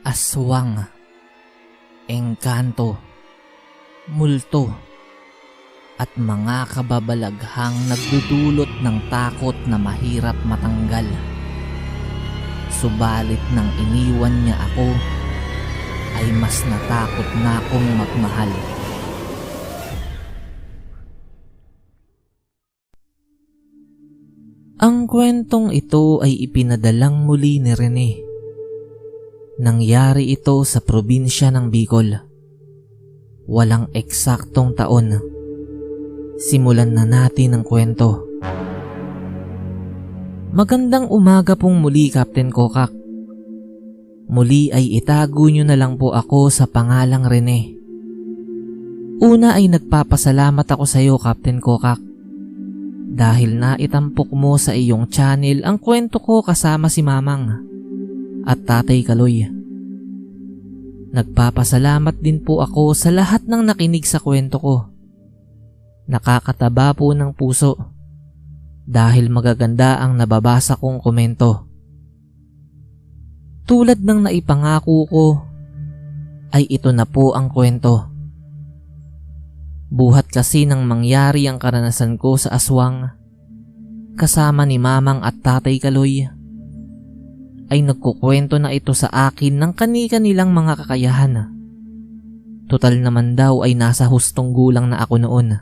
aswang, engkanto, multo, at mga kababalaghang nagdudulot ng takot na mahirap matanggal. Subalit nang iniwan niya ako, ay mas natakot na akong magmahal. Ang kwentong ito ay ipinadalang muli ni Rene. Nangyari ito sa probinsya ng Bicol. Walang eksaktong taon. Simulan na natin ang kwento. Magandang umaga pong muli, Captain Kokak. Muli ay itago nyo na lang po ako sa pangalang Rene. Una ay nagpapasalamat ako sa iyo, Captain Kokak, dahil naitampok mo sa iyong channel ang kwento ko kasama si Mamang at Tatay Kaloy. Nagpapasalamat din po ako sa lahat ng nakinig sa kwento ko. Nakakataba po ng puso dahil magaganda ang nababasa kong komento. Tulad ng naipangako ko, ay ito na po ang kwento. Buhat kasi nang mangyari ang karanasan ko sa aswang kasama ni Mamang at Tatay Kaloy, ay nagkukwento na ito sa akin ng kani-kanilang mga kakayahan. Total naman daw ay nasa hustong gulang na ako noon.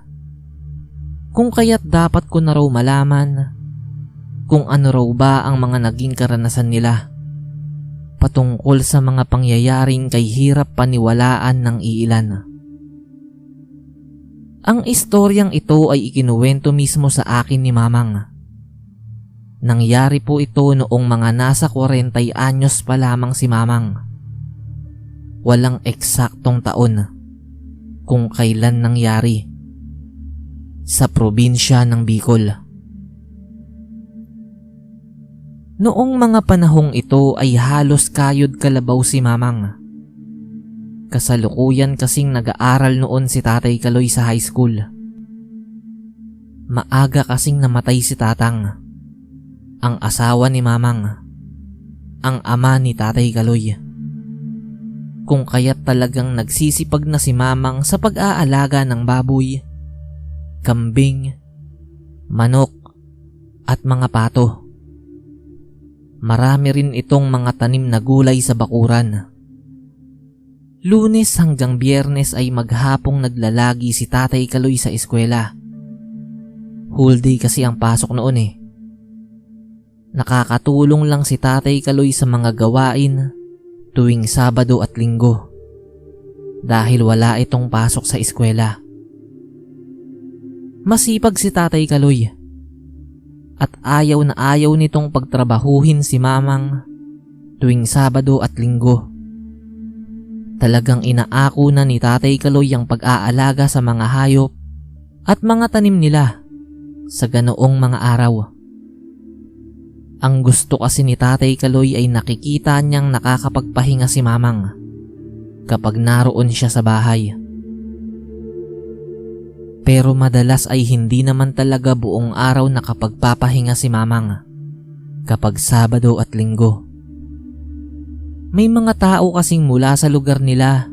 Kung kaya't dapat ko na raw malaman kung ano raw ba ang mga naging karanasan nila patungkol sa mga pangyayaring kay hirap paniwalaan ng iilan. Ang istoryang ito ay ikinuwento mismo sa akin ni Mamang. Nangyari po ito noong mga nasa 40 anyos pa lamang si Mamang. Walang eksaktong taon kung kailan nangyari. Sa probinsya ng Bicol. Noong mga panahong ito ay halos kayod kalabaw si Mamang. Kasalukuyan kasing nag-aaral noon si Tatay Kaloy sa high school. Maaga kasing namatay si Tatang, ang asawa ni Mamang, ang ama ni Tatay Kaloy. Kung kaya't talagang nagsisipag na si Mamang sa pag-aalaga ng baboy, kambing, manok, at mga pato. Marami rin itong mga tanim na gulay sa bakuran. Lunes hanggang Biyernes ay maghapong naglalagi si Tatay Kaloy sa eskwela. Whole day kasi ang pasok noon eh. Nakakatulong lang si Tatay Kaloy sa mga gawain tuwing Sabado at Linggo dahil wala itong pasok sa eskwela. Masipag si Tatay Kaloy at ayaw na ayaw nitong pagtrabahuhin si Mamang tuwing Sabado at Linggo. Talagang inaako na ni Tatay Kaloy ang pag-aalaga sa mga hayop at mga tanim nila sa ganoong mga araw. Ang gusto kasi ni Tatay Kaloy ay nakikita niyang nakakapagpahinga si Mamang kapag naroon siya sa bahay. Pero madalas ay hindi naman talaga buong araw nakapagpapahinga si Mamang kapag Sabado at Linggo. May mga tao kasing mula sa lugar nila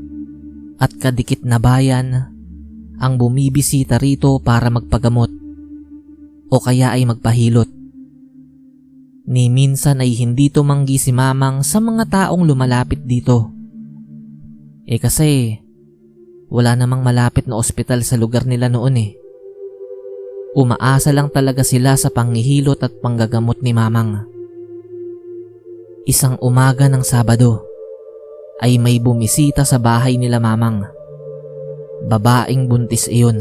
at kadikit na bayan ang bumibisita rito para magpagamot o kaya ay magpahilot. Ni minsan ay hindi tumanggi si Mamang sa mga taong lumalapit dito. Kasi wala namang malapit na ospital sa lugar nila noon eh. Umaasa lang talaga sila sa panghihilot at panggagamot ni Mamang. Isang umaga ng Sabado ay may bumisita sa bahay nila Mamang. Babaeng buntis iyon.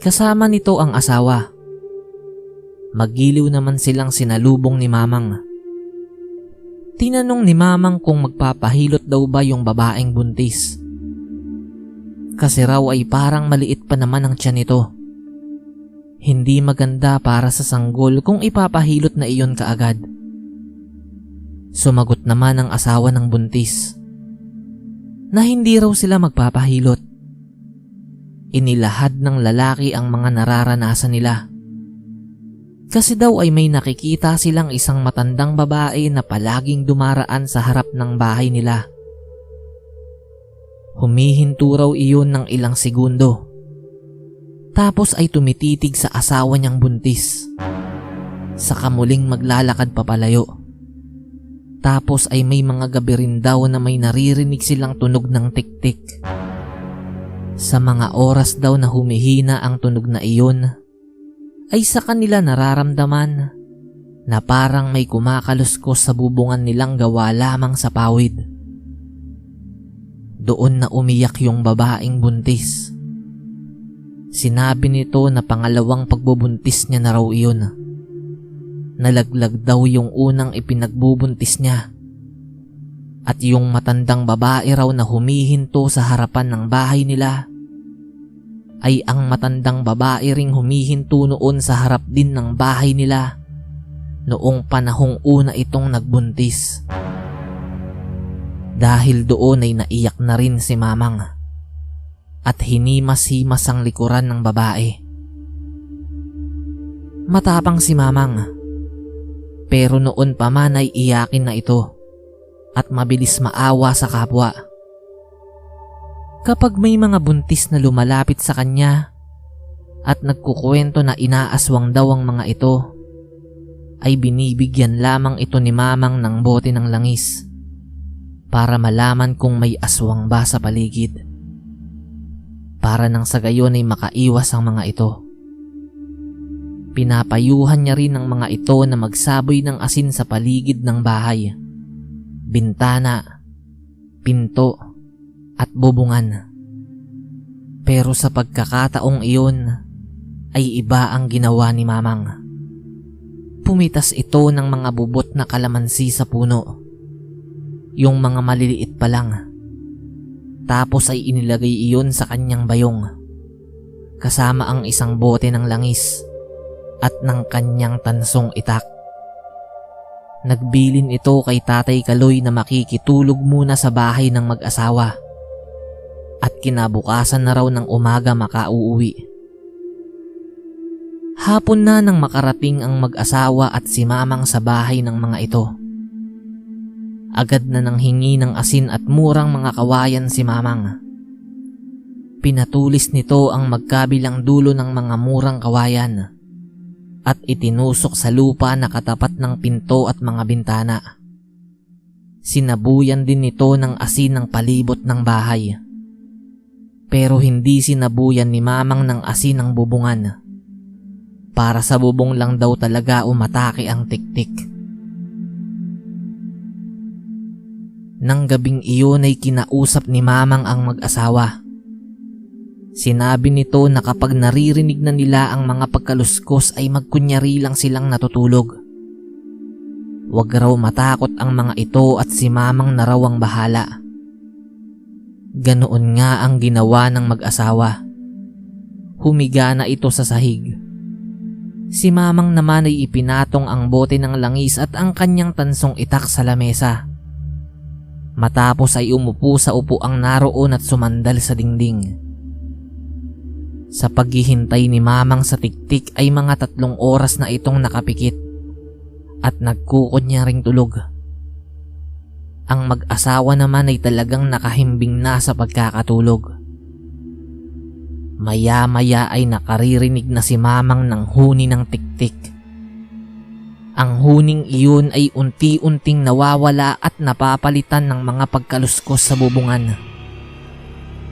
Kasama nito ang asawa. Magiliw naman silang sinalubong ni Mamang. Tinanong ni Mamang kung magpapahilot daw ba yung babaeng buntis. Kasi raw ay parang maliit pa naman ang tiyan nito. Hindi maganda para sa sanggol kung ipapahilot na iyon kaagad. Sumagot naman ang asawa ng buntis na hindi raw sila magpapahilot. Inilahad ng lalaki ang mga nararanasan nila. Kasi daw ay may nakikita silang isang matandang babae na palaging dumaraan sa harap ng bahay nila. Humihinto raw iyon ng ilang segundo. Tapos ay tumititig sa asawa niyang buntis. Saka muling maglalakad papalayo. Tapos ay may mga gabi rin daw na may naririnig silang tunog ng tik-tik. Sa mga oras daw na humihina ang tunog na iyon, ay sa kanila nararamdaman na parang may kumakaluskos sa bubungan nilang gawa lamang sa pawid. Doon na umiyak yung babaeng buntis. Sinabi nito na pangalawang pagbubuntis niya na raw iyon. Nalaglag daw yung unang ipinagbubuntis niya. At yung matandang babae raw na humihinto sa harapan ng bahay nila ay ang matandang babae ring humihinto noon sa harap din ng bahay nila noong panahong una itong nagbuntis. Dahil doon ay naiyak na rin si Mamang at hinimas-himas ang likuran ng babae. Matapang si Mamang, pero noon pa man ay iyakin na ito at mabilis maawa sa kapwa. Kapag may mga buntis na lumalapit sa kanya at nagkukwento na inaaswang daw ang mga ito, ay binibigyan lamang ito ni Mamang ng bote ng langis para malaman kung may aswang ba sa paligid. Para nang sa gayon ay makaiwas ang mga ito. Pinapayuhan niya rin ang mga ito na magsaboy ng asin sa paligid ng bahay, bintana, pinto, at bubungan. Pero sa pagkakataong iyon ay iba ang ginawa ni Mamang. Pumitas ito ng mga bubot na kalamansi sa puno, yung mga maliliit pa lang. Tapos ay inilagay iyon sa kanyang bayong, kasama ang isang bote ng langis at ng kanyang tansong itak. Nagbilin ito kay Tatay Kaloy na makikitulog muna sa bahay ng mag-asawa at kinabukasan na raw ng umaga makauuwi. Hapon na nang makarating ang mag-asawa at si Mamang sa bahay ng mga ito. Agad na nang hingi ng asin at murang mga kawayan si Mamang. Pinatulis nito ang magkabilang dulo ng mga murang kawayan at itinusok sa lupa na katapat ng pinto at mga bintana. Sinabuyan din nito ng asin ng palibot ng bahay. Pero hindi sinabuyan ni Mamang ng asin ang bubungan. Para sa bubong lang daw talaga umatake ang tiktik. Nang gabing iyon ay kinausap ni Mamang ang mag-asawa. Sinabi nito na kapag naririnig na nila ang mga pagkaluskos ay magkunyari lang silang natutulog. Huwag raw matakot ang mga ito at si Mamang na raw ang bahala. Ganoon nga ang ginawa ng mag-asawa. Humiga na ito sa sahig. Si Mamang naman ay ipinatong ang bote ng langis at ang kanyang tansong itak sa lamesa. Matapos ay umupo sa upuang naroon at sumandal sa dingding. Sa paghihintay ni Mamang sa tiktik ay mga 3 oras na itong nakapikit at nagkukunyaring tulog. Ang mag-asawa naman ay talagang nakahimbing na sa pagkakatulog. Maya-maya ay nakaririnig na si Mamang ng huni ng tiktik. Ang huning iyon ay unti-unting nawawala at napapalitan ng mga pagkaluskos sa bubungan.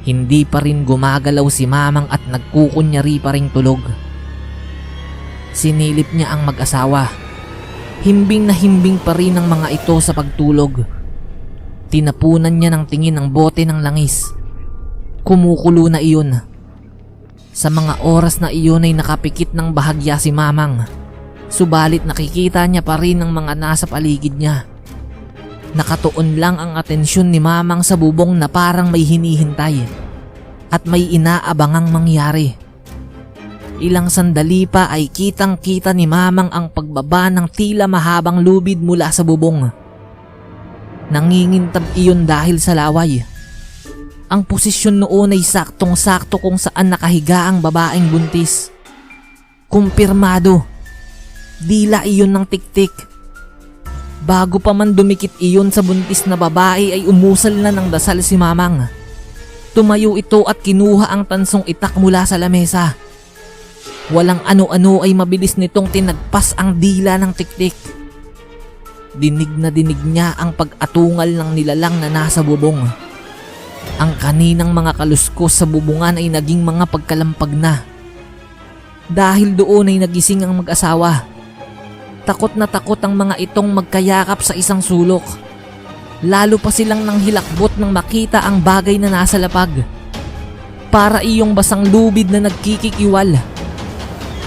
Hindi pa rin gumagalaw si Mamang at nagkukunyari pa ring tulog. Sinilip niya ang mag-asawa. Himbing na himbing pa rin ang mga ito sa pagtulog. Tinapunan niya ng tingin ang bote ng langis. Kumukulo na iyon. Sa mga oras na iyon ay nakapikit ng bahagya si Mamang. Subalit nakikita niya pa rin ang mga nasa paligid niya. Nakatuon lang ang atensyon ni Mamang sa bubong na parang may hinihintay at may inaabangang mangyari. Ilang sandali pa ay kitang-kita ni Mamang ang pagbaba ng tila mahabang lubid mula sa bubong. Nangingintab iyon dahil sa laway. Ang posisyon noon ay saktong-sakto kung saan nakahiga ang babaeng buntis. Kumpirmado. Dila iyon ng tiktik. Bago pa man dumikit iyon sa buntis na babae ay umusal na ng dasal si Mamang. Tumayo ito at kinuha ang tansong itak mula sa lamesa. Walang ano-ano ay mabilis nitong tinagpas ang dila ng tiktik. Dinig na dinig niya ang pag-atungal ng nilalang na nasa bubong. Ang kaninang mga kaluskos sa bubungan ay naging mga pagkalampag na. Dahil doon ay nagising ang mag-asawa. Takot na takot ang mga itong magkayakap sa isang sulok. Lalo pa silang nanghilakbot nang makita ang bagay na nasa lapag. Para iyong basang lubid na nagkikikiwal.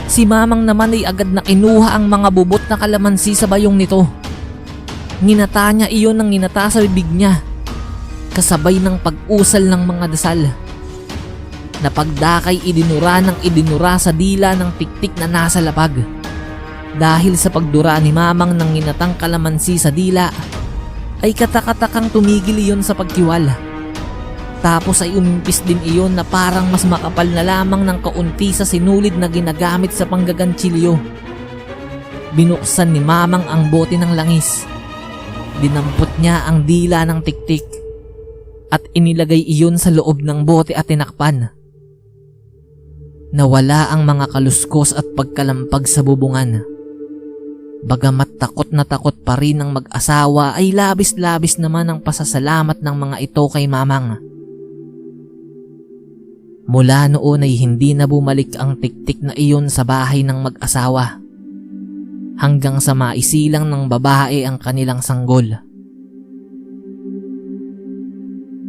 Si Mamang naman ay agad na kinuha ang mga bubot na kalamansi sa bayong nito. Nginata niya iyon ng nginata sa bibig niya. Kasabay ng pag-usal ng mga dasal. Napagdakay idinura ng idinura sa dila ng tiktik na nasa lapag. Dahil sa pagdura ni Mamang ng nginatang kalamansi sa dila, ay katakatakang tumigil iyon sa pagkiwal. Tapos ay umimpis din iyon na parang mas makapal na lamang ng kaunti sa sinulid na ginagamit sa panggaganchilyo. Binuksan ni Mamang ang bote ng langis. Dinampot niya ang dila ng tiktik at inilagay iyon sa loob ng bote at tinakpan. Nawala ang mga kaluskos at pagkalampag sa bubungan. Bagamat takot na takot pa rin ang mag-asawa ay labis-labis naman ang pasasalamat ng mga ito kay Mamang. Mula noon ay hindi na bumalik ang tiktik na iyon sa bahay ng mag-asawa. Hanggang sa maisilang ng babae ang kanilang sanggol.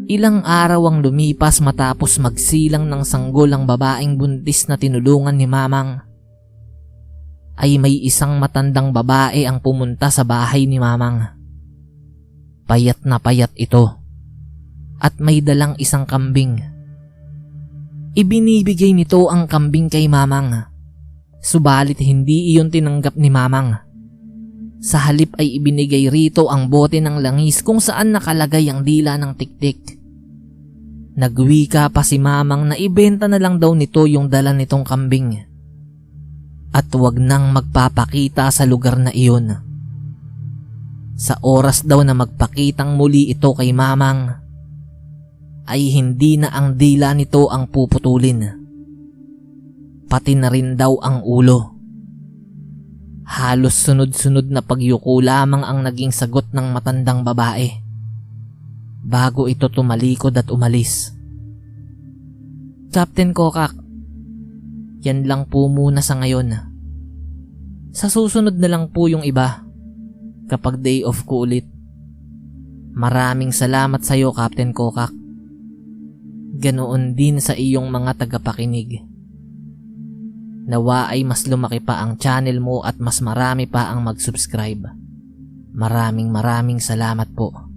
Ilang araw ang lumipas matapos magsilang ng sanggol ang babaeng buntis na tinulungan ni Mamang. Ay may isang matandang babae ang pumunta sa bahay ni Mamang. Payat na payat ito. At may dalang isang kambing. Ibinibigay nito ang kambing kay Mamang. Subalit hindi iyon tinanggap ni Mamang. Sa halip ay ibinigay rito ang bote ng langis kung saan nakalagay ang dila ng tiktik. Nagwika pa si Mamang na ibenta na lang daw nito yung dala nitong kambing. At wag nang magpapakita sa lugar na iyon. Sa oras daw na magpakitang muli ito kay Mamang, ay hindi na ang dila nito ang puputulin. Pati na rin daw ang ulo. Halos sunod-sunod na pagyuko lamang ang naging sagot ng matandang babae. Bago ito tumalikod at umalis. Captain Kokak, yan lang po muna sa ngayon. Sa susunod na lang po yung iba. Kapag day off ko ulit. Maraming salamat sa iyo, Captain Kokak. Ganoon din sa iyong mga tagapakinig. Nawa ay mas lumaki pa ang channel mo at mas marami pa ang mag-subscribe. Maraming salamat po.